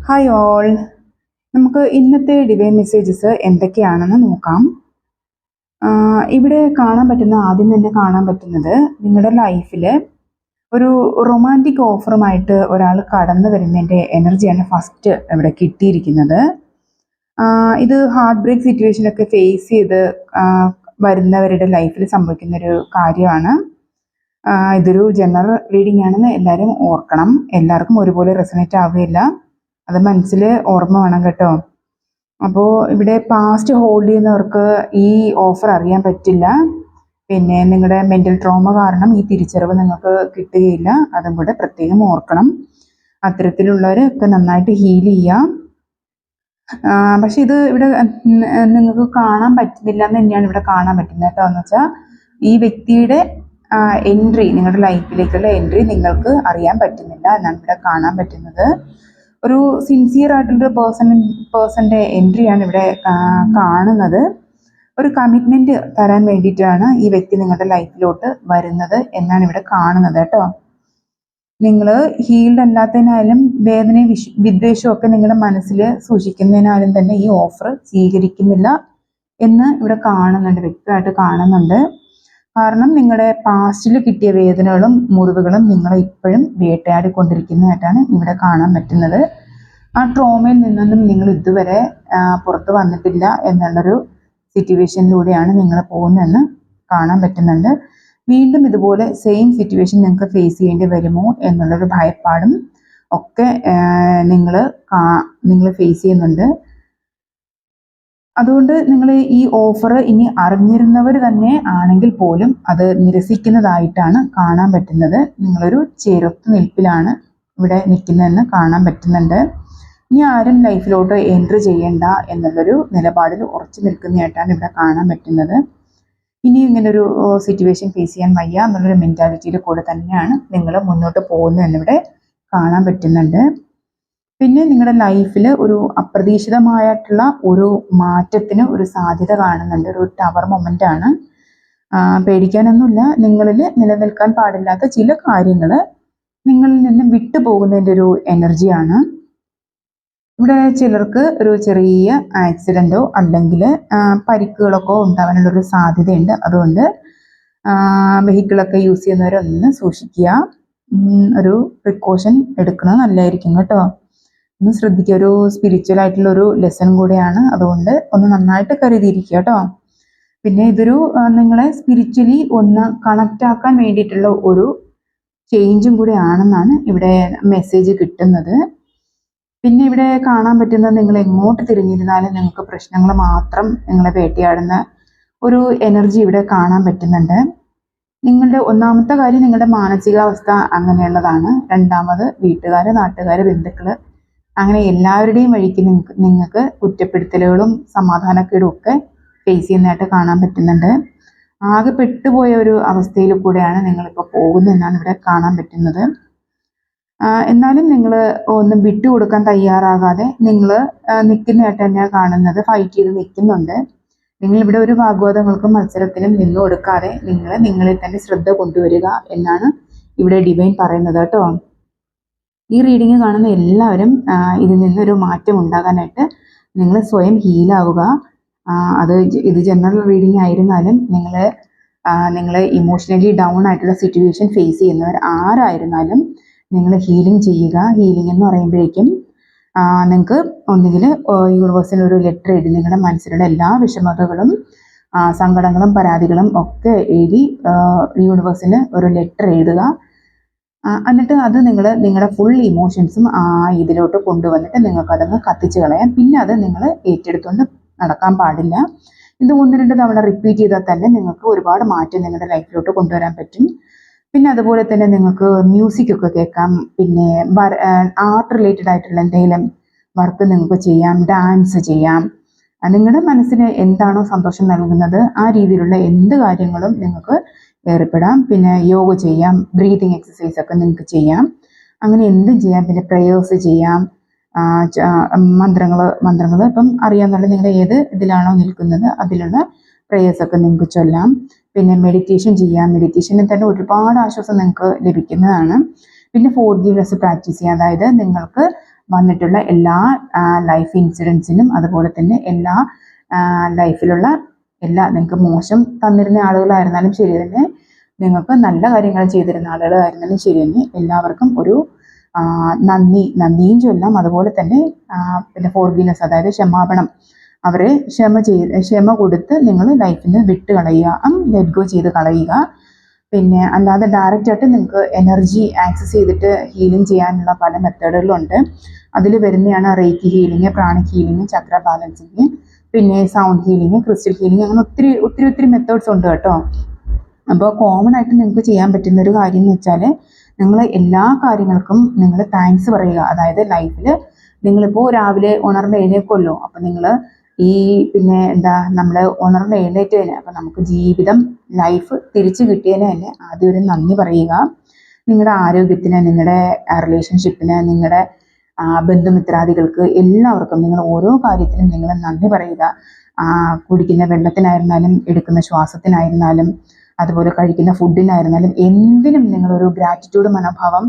Hi all. നമുക്ക് ഇന്നത്തെ divine messages എന്തൊക്കെയാണെന്ന് നോക്കാം. ഇവിടെ ആദ്യം തന്നെ കാണാൻ പറ്റുന്നത് നിങ്ങളുടെ ലൈഫിൽ ഒരു റൊമാൻറ്റിക് ഓഫറുമായിട്ട് ഒരാൾ കടന്നു വരുന്നതിൻ്റെ എനർജിയാണ് ഫസ്റ്റ് ഇവിടെ കിട്ടിയിരിക്കുന്നത്. ഇത് ഹാർട്ട് ബ്രേക്ക് സിറ്റുവേഷനൊക്കെ ഫേസ് ചെയ്ത് വരുന്നവരുടെ ലൈഫിൽ സംഭവിക്കുന്നൊരു കാര്യമാണ്. ഇതൊരു ജനറൽ റീഡിംഗ് ആണെന്ന് എല്ലാവരും ഓർക്കണം. എല്ലാവർക്കും ഒരുപോലെ റെസണേറ്റ് ആവുകയില്ല, അത് മനസ്സിൽ ഓർമ്മ വേണം കേട്ടോ. അപ്പോൾ ഇവിടെ പാസ്റ്റ് ഹോൾഡ് ചെയ്യുന്നവർക്ക് ഈ ഓഫർ അറിയാൻ പറ്റില്ല. പിന്നെ നിങ്ങളുടെ മെൻ്റൽ ട്രോമ കാരണം ഈ തിരിച്ചറിവ് നിങ്ങൾക്ക് കിട്ടുകയില്ല, അതും കൂടെ പ്രത്യേകം ഓർക്കണം. അത്തരത്തിലുള്ളവരൊക്കെ നന്നായിട്ട് ഹീൽ ചെയ്യാം. പക്ഷെ ഇത് ഇവിടെ നിങ്ങൾക്ക് കാണാൻ പറ്റുന്നില്ല എന്ന് തന്നെയാണ് ഇവിടെ കാണാൻ പറ്റുന്നത് കേട്ടോ. എന്ന് വെച്ചാൽ ഈ വ്യക്തിയുടെ എൻട്രി, നിങ്ങളുടെ ലൈഫിലേക്കുള്ള എൻട്രി നിങ്ങൾക്ക് അറിയാൻ പറ്റുന്നില്ല എന്നാണ് ഇവിടെ കാണാൻ പറ്റുന്നത്. ഒരു സിൻസിയർ ആയിട്ടുള്ള പേഴ്സൻ്റെ എൻട്രിയാണ് ഇവിടെ കാണുന്നത്. ഒരു കമ്മിറ്റ്മെൻറ്റ് തരാൻ വേണ്ടിയിട്ടാണ് ഈ വ്യക്തി നിങ്ങളുടെ ലൈഫിലോട്ട് വരുന്നത് എന്നാണ് ഇവിടെ കാണുന്നത് കേട്ടോ. നിങ്ങൾ ഹീൽഡ് അല്ലാത്തതിനാലും വേദനയും വിദ്വേഷവും ഒക്കെ നിങ്ങളുടെ മനസ്സിൽ സൂക്ഷിക്കുന്നതിനാലും തന്നെ ഈ ഓഫർ സ്വീകരിക്കുന്നില്ല എന്ന് ഇവിടെ കാണുന്നുണ്ട്, വ്യക്തമായിട്ട് കാണുന്നുണ്ട്. കാരണം നിങ്ങളുടെ പാസ്റ്റിൽ കിട്ടിയ വേദനകളും മുറിവുകളും നിങ്ങളെ ഇപ്പോഴും വേട്ടയാടിക്കൊണ്ടിരിക്കുന്നതായിട്ടാണ് ഇവിടെ കാണാൻ പറ്റുന്നത്. ആ ട്രോമയിൽ നിന്നൊന്നും നിങ്ങൾ ഇതുവരെ പുറത്ത് വന്നിട്ടില്ല എന്നുള്ളൊരു സിറ്റുവേഷനിലൂടെയാണ് നിങ്ങൾ പോകുന്നതെന്ന് കാണാൻ പറ്റുന്നുണ്ട്. വീണ്ടും ഇതുപോലെ സെയിം സിറ്റുവേഷൻ നിങ്ങൾക്ക് ഫേസ് ചെയ്യേണ്ടി വരുമോ എന്നുള്ളൊരു ഭയപ്പാടും ഒക്കെ നിങ്ങൾ ഫേസ് ചെയ്യുന്നുണ്ട്. അതുകൊണ്ട് നിങ്ങൾ ഈ ഓഫർ ഇനി അറിഞ്ഞിരുന്നവർ തന്നെ ആണെങ്കിൽ പോലും അത് നിരസിക്കുന്നതായിട്ടാണ് കാണാൻ പറ്റുന്നത്. നിങ്ങളൊരു ചെറുത്ത് നിൽപ്പിലാണ് ഇവിടെ നിൽക്കുന്നതെന്ന് കാണാൻ പറ്റുന്നുണ്ട്. ഇനി ആരും ലൈഫിലോട്ട് എൻട്രി ചെയ്യേണ്ട എന്നുള്ളൊരു നിലപാടിൽ ഉറച്ചു നിൽക്കുന്നതായിട്ടാണ് ഇവിടെ കാണാൻ പറ്റുന്നത്. ഇനി ഇങ്ങനൊരു സിറ്റുവേഷൻ ഫേസ് ചെയ്യാൻ വയ്യ എന്നുള്ളൊരു മെൻറ്റാലിറ്റിയിൽ കൂടെ തന്നെയാണ് നിങ്ങൾ മുന്നോട്ട് പോകുന്നതെന്നിവിടെ കാണാൻ പറ്റുന്നുണ്ട്. പിന്നെ നിങ്ങളുടെ ലൈഫിൽ ഒരു അപ്രതീക്ഷിതമായിട്ടുള്ള ഒരു മാറ്റത്തിന് ഒരു സാധ്യത കാണുന്നുണ്ട്. ഒരു ടവർ മൊമെൻ്റ് ആണ്. പേടിക്കാനൊന്നുമില്ല. നിങ്ങളിൽ നിലനിൽക്കാൻ പാടില്ലാത്ത ചില കാര്യങ്ങൾ നിങ്ങളിൽ നിന്ന് വിട്ടു പോകുന്നതിൻ്റെ ഒരു എനർജിയാണ്. ഇവിടെ ചിലർക്ക് ഒരു ചെറിയ ആക്സിഡൻറ്റോ അല്ലെങ്കിൽ പരിക്കുകളൊക്കെ ഉണ്ടാവാനുള്ളൊരു സാധ്യതയുണ്ട്. അതുകൊണ്ട് വെഹിക്കിളൊക്കെ യൂസ് ചെയ്യുന്നവരൊന്ന് സൂക്ഷിക്കുക, ഒരു പ്രിക്കോഷൻ എടുക്കുന്നത് നല്ലതായിരിക്കും കേട്ടോ. ഒന്ന് ശ്രദ്ധിക്കുക. ഒരു സ്പിരിച്വൽ ആയിട്ടുള്ളൊരു ലെസൺ കൂടെയാണ്, അതുകൊണ്ട് ഒന്ന് നന്നായിട്ട് കരുതിയിരിക്കുക കേട്ടോ. പിന്നെ ഇതൊരു നിങ്ങളെ സ്പിരിച്വലി ഒന്ന് കണക്റ്റ് ആക്കാൻ വേണ്ടിയിട്ടുള്ള ഒരു ചേഞ്ചും കൂടെ ആണെന്നാണ് ഇവിടെ മെസ്സേജ് കിട്ടുന്നത്. പിന്നെ ഇവിടെ കാണാൻ പറ്റുന്നത് നിങ്ങൾ എങ്ങോട്ട് തിരിഞ്ഞിരുന്നാലും നിങ്ങൾക്ക് പ്രശ്നങ്ങൾ മാത്രം നിങ്ങളെ വേട്ടയാടുന്ന ഒരു എനർജി ഇവിടെ കാണാൻ പറ്റുന്നുണ്ട്. നിങ്ങളുടെ ഒന്നാമത്തെ കാര്യം നിങ്ങളുടെ മാനസികാവസ്ഥ അങ്ങനെയുള്ളതാണ്. രണ്ടാമത് വീട്ടുകാർ, നാട്ടുകാർ, ബന്ധുക്കൾ, അങ്ങനെ എല്ലാവരുടെയും വഴിക്ക് നിങ്ങൾക്ക് കുറ്റപ്പെടുത്തലുകളും സമാധാനക്കേടും ഒക്കെ ഫേസ് ചെയ്യുന്നതായിട്ട് കാണാൻ പറ്റുന്നുണ്ട്. ആകെ പെട്ടുപോയ ഒരു അവസ്ഥയിൽ കൂടെയാണ് നിങ്ങളിപ്പോൾ പോകുന്നതെന്നാണ് ഇവിടെ കാണാൻ പറ്റുന്നത്. എന്നാലും നിങ്ങൾ ഒന്നും വിട്ടുകൊടുക്കാൻ തയ്യാറാകാതെ നിങ്ങൾ നിൽക്കുന്നതായിട്ട് തന്നെയാണ് കാണുന്നത്. ഫൈറ്റ് ചെയ്ത് നിൽക്കുന്നുണ്ട്. നിങ്ങളിവിടെ ഒരു വാഗ്വാദങ്ങൾക്കും മത്സരത്തിനും നിന്നു കൊടുക്കാതെ നിങ്ങളിൽ തന്നെ ശ്രദ്ധ കൊണ്ടുവരിക എന്നാണ് ഇവിടെ ഡിവൈൻ പറയുന്നത് കേട്ടോ. ഈ റീഡിങ് കാണുന്ന എല്ലാവരും ഇതിൽ നിന്നൊരു മാറ്റം ഉണ്ടാകാനായിട്ട് നിങ്ങൾ സ്വയം ഹീലാവുക. ഇത് ജനറൽ റീഡിങ് ആയിരുന്നാലും നിങ്ങൾ ഇമോഷണലി ഡൗൺ ആയിട്ടുള്ള സിറ്റുവേഷൻ ഫേസ് ചെയ്യുന്നവർ ആരായിരുന്നാലും നിങ്ങൾ ഹീലിംഗ് ചെയ്യുക. ഹീലിംഗ് എന്ന് പറയുമ്പോഴേക്കും നിങ്ങൾക്ക് ഒന്നുകിൽ യൂണിവേഴ്സിന് ഒരു ലെറ്റർ എഴുതി നിങ്ങളുടെ മനസ്സിലുള്ള എല്ലാ വിഷമതകളും സങ്കടങ്ങളും പരാതികളും ഒക്കെ എഴുതി യൂണിവേഴ്സിന് ഒരു ലെറ്റർ എഴുതുക. എന്നിട്ട് അത് നിങ്ങളുടെ ഫുൾ ഇമോഷൻസും ഇതിലോട്ട് കൊണ്ടുവന്നിട്ട് നിങ്ങൾക്കതങ്ങ് കത്തിച്ച് കളയാം. പിന്നെ അത് നിങ്ങൾ ഏറ്റെടുത്തുകൊണ്ട് നടക്കാൻ പാടില്ല. ഇത് 1-2 തവണ റിപ്പീറ്റ് ചെയ്താൽ തന്നെ നിങ്ങൾക്ക് ഒരുപാട് മാറ്റം നിങ്ങളുടെ ലൈഫിലോട്ട് കൊണ്ടുവരാൻ പറ്റും. പിന്നെ അതുപോലെ തന്നെ നിങ്ങൾക്ക് മ്യൂസിക്കൊക്കെ കേൾക്കാം. പിന്നെ ആർട്ട് റിലേറ്റഡ് ആയിട്ടുള്ള എന്തെങ്കിലും വർക്ക് നിങ്ങൾക്ക് ചെയ്യാം, ഡാൻസ് ചെയ്യാം. നിങ്ങളുടെ മനസ്സിന് എന്താണോ സന്തോഷം നൽകുന്നത് ആ രീതിയിലുള്ള എന്ത് കാര്യങ്ങളും നിങ്ങൾക്ക് ഏർപ്പെടാം. പിന്നെ യോഗ ചെയ്യാം, ബ്രീതിങ് എക്സസൈസ് ഒക്കെ നിങ്ങൾക്ക് ചെയ്യാം. അങ്ങനെ എന്തും ചെയ്യാം. പിന്നെ പ്രേയേഴ്സ് ചെയ്യാം, മന്ത്രങ്ങൾ ഇപ്പം അറിയാമെന്നുള്ള നിങ്ങൾ ഏത് ഇതിലാണോ നിൽക്കുന്നത് അതിലുള്ള പ്രേയേഴ്സൊക്കെ നിങ്ങൾക്ക് ചൊല്ലാം. പിന്നെ മെഡിറ്റേഷൻ ചെയ്യാം. മെഡിറ്റേഷനിൽ തന്നെ ഒരുപാട് ആശ്വാസം നിങ്ങൾക്ക് ലഭിക്കുന്നതാണ്. പിന്നെ ഫോർഗീവ്നെസ് പ്രാക്ടീസ് ചെയ്യാം. അതായത് നിങ്ങൾക്ക് വന്നിട്ടുള്ള എല്ലാ ലൈഫ് ഇൻസിഡൻസിനും അതുപോലെ തന്നെ എല്ലാ ലൈഫിലുള്ള നിങ്ങൾക്ക് മോശം തന്നിരുന്ന ആളുകളായിരുന്നാലും ശരി തന്നെ, നിങ്ങൾക്ക് നല്ല കാര്യങ്ങൾ ചെയ്തിരുന്ന ആളുകളായിരുന്നാലും ശരി തന്നെ, എല്ലാവർക്കും ഒരു നന്ദിയും ചൊല്ലാം. അതുപോലെ തന്നെ പിന്നെ ഫോർഗീവ്നെസ്, അതായത് ക്ഷമാപണം, അവരെ ക്ഷമ കൊടുത്ത് നിങ്ങൾ ലൈഫിൽ നിന്ന് വിട്ട് കളയുക, ലെറ്റ് ഗോ ചെയ്ത് കളയുക. പിന്നെ അല്ലാതെ ഡയറക്റ്റായിട്ട് നിങ്ങൾക്ക് എനർജി ആക്സസ് ചെയ്തിട്ട് ഹീലിംഗ് ചെയ്യാനുള്ള പല മെത്തേഡുകളുണ്ട്. അതിൽ വരുന്നതാണ് റേക്കി ഹീലിംഗ്, പ്രാണിക് ഹീലിംഗ്, ചക്ര ബാലൻസിങ്, പിന്നെ സൗണ്ട് ഹീലിംഗ്, ക്രിസ്റ്റൽ ഹീലിംഗ്, അങ്ങനെ ഒത്തിരി മെത്തേഡ്സ് ഉണ്ട് കേട്ടോ. അപ്പോൾ കോമൺ ആയിട്ട് നിങ്ങൾക്ക് ചെയ്യാൻ പറ്റുന്ന ഒരു കാര്യം എന്ന് വെച്ചാൽ, നിങ്ങൾ എല്ലാ കാര്യങ്ങൾക്കും നിങ്ങൾ താങ്ക്സ് പറയുക. അതായത് ലൈഫിൽ നിങ്ങളിപ്പോൾ രാവിലെ ഉണർന്ന് എഴുന്നേൽക്കുമല്ലോ, അപ്പം നിങ്ങൾ പിന്നെ നമ്മൾ ഉണർന്ന് എഴുന്നേറ്റതിന്, അപ്പം നമുക്ക് ജീവിതം ലൈഫ് തിരിച്ചു കിട്ടിയതിന് തന്നെ ആദ്യം ഒരു നന്ദി പറയുക. നിങ്ങളുടെ ആരോഗ്യത്തിന്, നിങ്ങളുടെ റിലേഷൻഷിപ്പിന്, നിങ്ങളുടെ ബന്ധുമിത്രാദികൾക്ക്, എല്ലാവർക്കും നിങ്ങൾ ഓരോ കാര്യത്തിനും നിങ്ങൾ നന്ദി പറയുക. കുടിക്കുന്ന വെള്ളത്തിനായിരുന്നാലും, എടുക്കുന്ന ശ്വാസത്തിനായിരുന്നാലും, അതുപോലെ കഴിക്കുന്ന ഫുഡിനായിരുന്നാലും, എന്തിനും നിങ്ങളൊരു ഗ്രാറ്റിറ്റ്യൂഡ് മനോഭാവം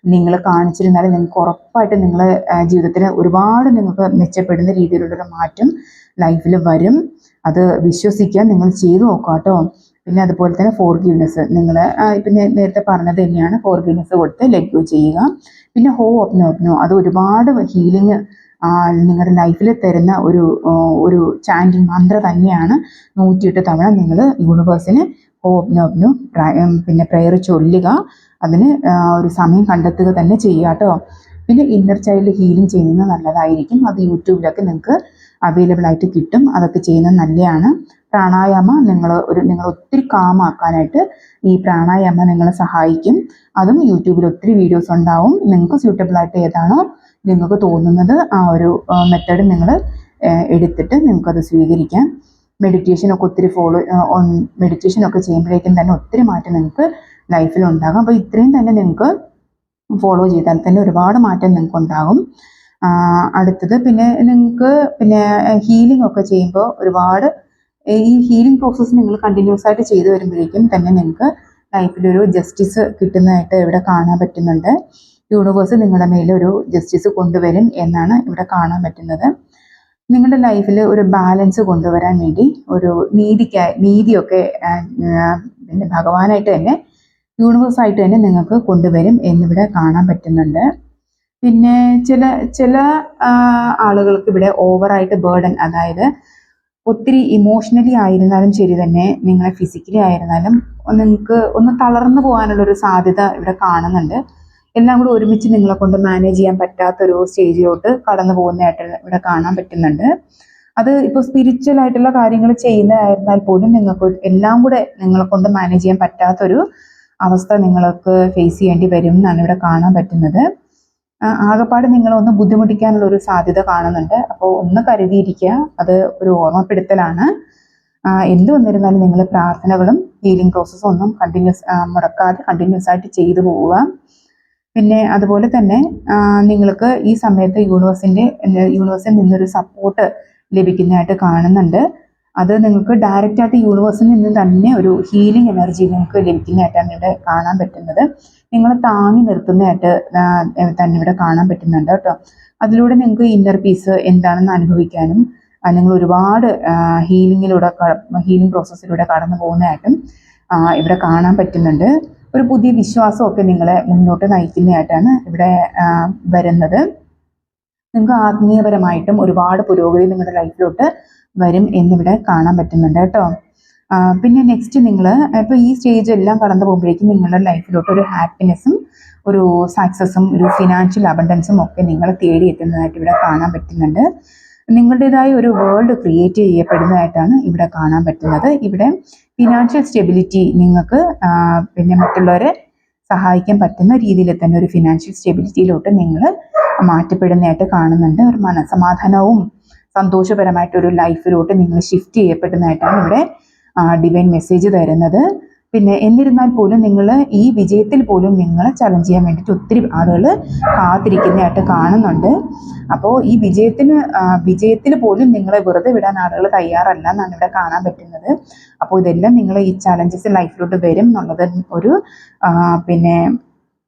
നിങ്ങൾ കാണിച്ചിരുന്നാൽ നിങ്ങൾക്ക് ഉറപ്പായിട്ട് നിങ്ങളുടെ ജീവിതത്തിൽ ഒരുപാട് നിങ്ങൾക്ക് മെച്ചപ്പെടുന്ന രീതിയിലുള്ളൊരു മാറ്റം ലൈഫിൽ വരും. അത് വിശ്വസിക്കാൻ നിങ്ങൾ ചെയ്തു നോക്കുക കേട്ടോ. പിന്നെ അതുപോലെ തന്നെ ഫോർഗീവ്നെസ്, നിങ്ങൾ ഇപ്പം നേരത്തെ പറഞ്ഞത് തന്നെയാണ്, ഫോർഗീവ്നെസ് കൊടുത്ത് ലെറ്റ് ഗോ ചെയ്യുക. പിന്നെ ഹോപ്നോ, അത് ഒരുപാട് ഹീലിംഗ് നിങ്ങളുടെ ലൈഫിൽ തരുന്ന ഒരു ചാൻറ്റിങ് മന്ത്ര തന്നെയാണ്. 108 തവണ നിങ്ങൾ യൂണിവേഴ്സിന് ഹോപ്നോ പിന്നെ പ്രെയർ ചൊല്ലുക. അതിന് ഒരു സമയം കണ്ടെത്തുക തന്നെ ചെയ്യുക കേട്ടോ. പിന്നെ ഇന്നർ ചൈൽഡ് ഹീലിംഗ് ചെയ്യുന്നത് നല്ലതായിരിക്കും. അത് യൂട്യൂബിലൊക്കെ നിങ്ങൾക്ക് അവൈലബിൾ ആയിട്ട് കിട്ടും. അതൊക്കെ ചെയ്യുന്നത് നല്ലതാണ്. പ്രാണായാമ നിങ്ങൾ ഒത്തിരി കാമാക്കാനായിട്ട് ഈ പ്രാണായാമ നിങ്ങളെ സഹായിക്കും. അതും യൂട്യൂബിൽ ഒത്തിരി വീഡിയോസ് ഉണ്ടാവും. നിങ്ങൾക്ക് സ്യൂട്ടബിൾ ആയിട്ട് ഏതാണോ നിങ്ങൾക്ക് തോന്നുന്നത് ആ ഒരു മെത്തേഡ് നിങ്ങൾ എടുത്തിട്ട് നിങ്ങൾക്കത് സ്വീകരിക്കാം. മെഡിറ്റേഷനൊക്കെ ഒത്തിരി മെഡിറ്റേഷനൊക്കെ ചെയ്യുമ്പോഴേക്കും തന്നെ ഒത്തിരി മാറ്റം നിങ്ങൾക്ക് ലൈഫിൽ ഉണ്ടാകും. അപ്പോൾ ഇത്രയും തന്നെ നിങ്ങൾക്ക് ഫോളോ ചെയ്താൽ തന്നെ ഒരുപാട് മാറ്റം നിങ്ങൾക്ക് ഉണ്ടാകും. അടുത്തത് പിന്നെ നിങ്ങൾക്ക് ഹീലിംഗ് ഒക്കെ ചെയ്യുമ്പോൾ ഒരുപാട് ഈ ഹീലിംഗ് പ്രോസസ്സ് നിങ്ങൾ കണ്ടിന്യൂസ് ആയിട്ട് ചെയ്തു വരുമ്പോഴേക്കും തന്നെ നിങ്ങൾക്ക് ലൈഫിലൊരു ജസ്റ്റിസ് കിട്ടുന്നതായിട്ട് ഇവിടെ കാണാൻ പറ്റുന്നുണ്ട്. യൂണിവേഴ്സ് നിങ്ങളുടെ മേലൊരു ജസ്റ്റിസ് കൊണ്ടുവരും എന്നാണ് ഇവിടെ കാണാൻ പറ്റുന്നത്. നിങ്ങളുടെ ലൈഫിൽ ഒരു ബാലൻസ് കൊണ്ടുവരാൻ വേണ്ടി ഒരു നീതിയൊക്കെ പിന്നെ ഭഗവാനായിട്ട് തന്നെ, യൂണിവേഴ്സായിട്ട് തന്നെ നിങ്ങൾക്ക് കൊണ്ടുവരും എന്നിവിടെ കാണാൻ പറ്റുന്നുണ്ട്. പിന്നെ ചില ആളുകൾക്ക് ഇവിടെ ഓവറായിട്ട് ബേർഡൻ, അതായത് ഒത്തിരി ഇമോഷണലി ആയിരുന്നാലും ശരി തന്നെ, നിങ്ങളെ ഫിസിക്കലി ആയിരുന്നാലും നിങ്ങൾക്ക് ഒന്ന് തളർന്നു പോകാനുള്ളൊരു സാധ്യത ഇവിടെ കാണുന്നുണ്ട്. എല്ലാം കൂടി ഒരുമിച്ച് നിങ്ങളെ കൊണ്ട് മാനേജ് ചെയ്യാൻ പറ്റാത്തൊരു സ്റ്റേജിലോട്ട് കടന്നു പോകുന്നതായിട്ട് ഇവിടെ കാണാൻ പറ്റുന്നുണ്ട്. അത് ഇപ്പോൾ സ്പിരിച്വൽ ആയിട്ടുള്ള കാര്യങ്ങൾ ചെയ്യുന്നതായിരുന്നാൽ പോലും നിങ്ങൾക്ക് എല്ലാം കൂടെ നിങ്ങളെ കൊണ്ട് മാനേജ് ചെയ്യാൻ പറ്റാത്തൊരു അവസ്ഥ നിങ്ങൾക്ക് ഫേസ് ചെയ്യേണ്ടി വരും എന്നാണ് ഇവിടെ കാണാൻ പറ്റുന്നത്. ആകെപ്പാട് നിങ്ങളൊന്ന് ബുദ്ധിമുട്ടിക്കാനുള്ള ഒരു സാധ്യത കാണുന്നുണ്ട്. അപ്പോൾ ഒന്ന് കരുതിയിരിക്കുക, അത് ഒരു ഓർമ്മപ്പെടുത്തലാണ്. എന്ത് വന്നിരുന്നാലും നിങ്ങൾ പ്രാർത്ഥനകളും ഹീലിംഗ് പ്രോസസ്സും ഒന്നും മുടക്കാതെ കണ്ടിന്യൂസ് ആയിട്ട് ചെയ്തു പോവുക. പിന്നെ അതുപോലെ തന്നെ നിങ്ങൾക്ക് ഈ സമയത്ത് യൂണിവേഴ്സിൽ നിന്നൊരു സപ്പോർട്ട് ലഭിക്കുന്നതായിട്ട് കാണുന്നുണ്ട്. അത് നിങ്ങൾക്ക് ഡയറക്റ്റായിട്ട് യൂണിവേഴ്സിൽ നിന്ന് തന്നെ ഒരു ഹീലിംഗ് എനർജി നിങ്ങൾക്ക് ലഭിക്കുന്നതായിട്ടാണ് ഇവിടെ കാണാൻ പറ്റുന്നത്. നിങ്ങളെ താങ്ങി നിർത്തുന്നതായിട്ട് തന്നെ ഇവിടെ കാണാൻ പറ്റുന്നുണ്ട് കേട്ടോ. അതിലൂടെ നിങ്ങൾക്ക് ഇന്നർ പീസ് എന്താണെന്ന് അനുഭവിക്കാനും നിങ്ങൾ ഒരുപാട് ഹീലിംഗ് പ്രോസസ്സിലൂടെ കടന്നു പോകുന്നതായിട്ടും ഇവിടെ കാണാൻ പറ്റുന്നുണ്ട്. ഒരു പുതിയ വിശ്വാസമൊക്കെ നിങ്ങളെ മുന്നോട്ട് നയിക്കുന്നതായിട്ടാണ് ഇവിടെ വരുന്നത്. നിങ്ങൾക്ക് ആത്മീയപരമായിട്ടും ഒരുപാട് പുരോഗതി നിങ്ങളുടെ ലൈഫിലോട്ട് വരും എന്നിവിടെ കാണാൻ പറ്റുന്നുണ്ട് കേട്ടോ. പിന്നെ നെക്സ്റ്റ് നിങ്ങൾ ഇപ്പോൾ ഈ സ്റ്റേജ് എല്ലാം കടന്നു പോകുമ്പോഴേക്കും നിങ്ങളുടെ ലൈഫിലോട്ട് ഒരു ഹാപ്പിനെസ്സും ഒരു സക്സസ്സും ഒരു ഫിനാൻഷ്യൽ അബണ്ടൻസും ഒക്കെ നിങ്ങൾ തേടിയെത്തുന്നതായിട്ട് ഇവിടെ കാണാൻ പറ്റുന്നുണ്ട്. നിങ്ങളുടേതായ ഒരു വേൾഡ് ക്രിയേറ്റ് ചെയ്യപ്പെടുന്നതായിട്ടാണ് ഇവിടെ കാണാൻ പറ്റുന്നത്. ഇവിടെ ഫിനാൻഷ്യൽ സ്റ്റെബിലിറ്റി നിങ്ങൾക്ക് പിന്നെ മറ്റുള്ളവരെ സഹായിക്കാൻ പറ്റുന്ന രീതിയിൽ തന്നെ ഒരു ഫിനാൻഷ്യൽ സ്റ്റെബിലിറ്റിയിലോട്ട് നിങ്ങൾ മാറ്റപ്പെടുന്നതായിട്ട് കാണുന്നുണ്ട്. ഒരു മനസമാധാനവും സന്തോഷപരമായിട്ടൊരു ലൈഫിലോട്ട് നിങ്ങൾ ഷിഫ്റ്റ് ചെയ്യപ്പെടുന്നതായിട്ടാണ് ഇവിടെ ഡിവൈൻ മെസ്സേജ് തരുന്നത്. പിന്നെ എന്നിരുന്നാൽ പോലും നിങ്ങൾ ഈ വിജയത്തിൽ പോലും നിങ്ങളെ ചലഞ്ച് ചെയ്യാൻ വേണ്ടിയിട്ട് ഒത്തിരി ആളുകൾ കാത്തിരിക്കുന്നതായിട്ട് കാണുന്നുണ്ട്. അപ്പോൾ ഈ വിജയത്തിൽ പോലും നിങ്ങളെ വെറുതെ വിടാൻ ആളുകൾ തയ്യാറല്ല എന്നാണ് ഇവിടെ കാണാൻ പറ്റുന്നത്. അപ്പോൾ ഇതെല്ലാം നിങ്ങൾ ഈ ചലഞ്ചസ് ലൈഫിലോട്ട് വരും എന്നുള്ളത് ഒരു പിന്നെ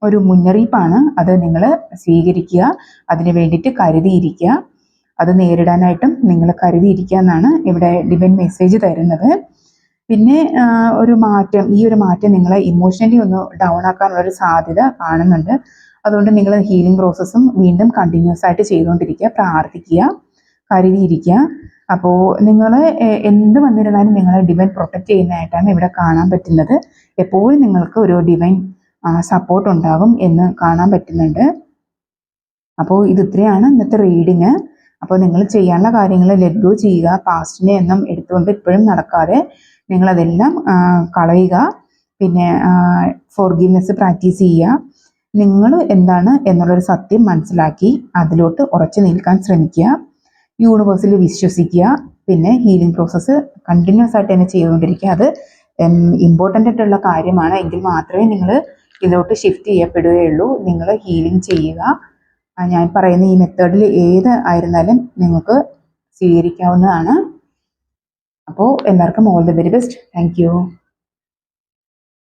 ഒരു മുന്നറിയിപ്പാണ്. അത് നിങ്ങൾ സ്വീകരിക്കുക, അതിന് വേണ്ടിയിട്ട് കരുതിയിരിക്കുക. അത് നേരിടാനായിട്ടും നിങ്ങൾ കരുതിയിരിക്കുക എന്നാണ് ഇവിടെ ഡിവൈൻ മെസ്സേജ് തരുന്നത്. പിന്നെ ഒരു മാറ്റം, ഈ ഒരു മാറ്റം നിങ്ങളെ ഇമോഷണലി ഒന്ന് ഡൗൺ ആക്കാനുള്ളൊരു സാധ്യത കാണുന്നുണ്ട്. അതുകൊണ്ട് നിങ്ങൾ ഹീലിംഗ് പ്രോസസ്സും വീണ്ടും കണ്ടിന്യൂസ് ആയിട്ട് ചെയ്തുകൊണ്ടിരിക്കുക, പ്രാർത്ഥിക്കുക, കരുതിയിരിക്കുക. അപ്പോൾ നിങ്ങൾ എന്ത് വന്നിരുന്നാലും നിങ്ങളെ ഡിവൈൻ പ്രൊട്ടക്റ്റ് ചെയ്യുന്നതായിട്ടാണ് ഇവിടെ കാണാൻ പറ്റുന്നത്. എപ്പോഴും നിങ്ങൾക്ക് ഒരു ഡിവൈൻ സപ്പോർട്ട് ഉണ്ടാകും എന്ന് കാണാൻ പറ്റുന്നുണ്ട്. അപ്പോൾ ഇത് ഇത്രയാണ് ഇന്നത്തെ റീഡിങ്. അപ്പോൾ നിങ്ങൾ ചെയ്യാനുള്ള കാര്യങ്ങൾ ലെറ്റ് ഗോ ചെയ്യുക. പാസ്റ്റിനെ എന്നും എടുത്തുകൊണ്ട് ഇപ്പോഴും നടക്കാതെ നിങ്ങളതെല്ലാം കളയുക. പിന്നെ ഫോർഗീവ്നെസ് പ്രാക്ടീസ് ചെയ്യുക. നിങ്ങൾ എന്താണ് എന്നുള്ളൊരു സത്യം മനസ്സിലാക്കി അതിലോട്ട് ഉറച്ചു നിൽക്കാൻ ശ്രമിക്കുക. യൂണിവേഴ്സിൽ വിശ്വസിക്കുക. പിന്നെ ഹീലിംഗ് പ്രോസസ്സ് കണ്ടിന്യൂസ് ആയിട്ട് തന്നെ ചെയ്തുകൊണ്ടിരിക്കുക. അത് ഇമ്പോർട്ടൻ്റ് ആയിട്ടുള്ള കാര്യമാണ്. എങ്കിൽ മാത്രമേ നിങ്ങൾ ഇതിലോട്ട് ഷിഫ്റ്റ് ചെയ്യപ്പെടുകയുള്ളൂ. നിങ്ങൾ ഹീലിംഗ് ചെയ്യുക. ഞാൻ പറയുന്ന ഈ മെത്തേഡിൽ ഏത് ആയിരുന്നാലും നിങ്ങൾക്ക് സ്വീകരിക്കാവുന്നതാണ്. അപ്പോൾ എല്ലാവർക്കും all the very best. Thank you.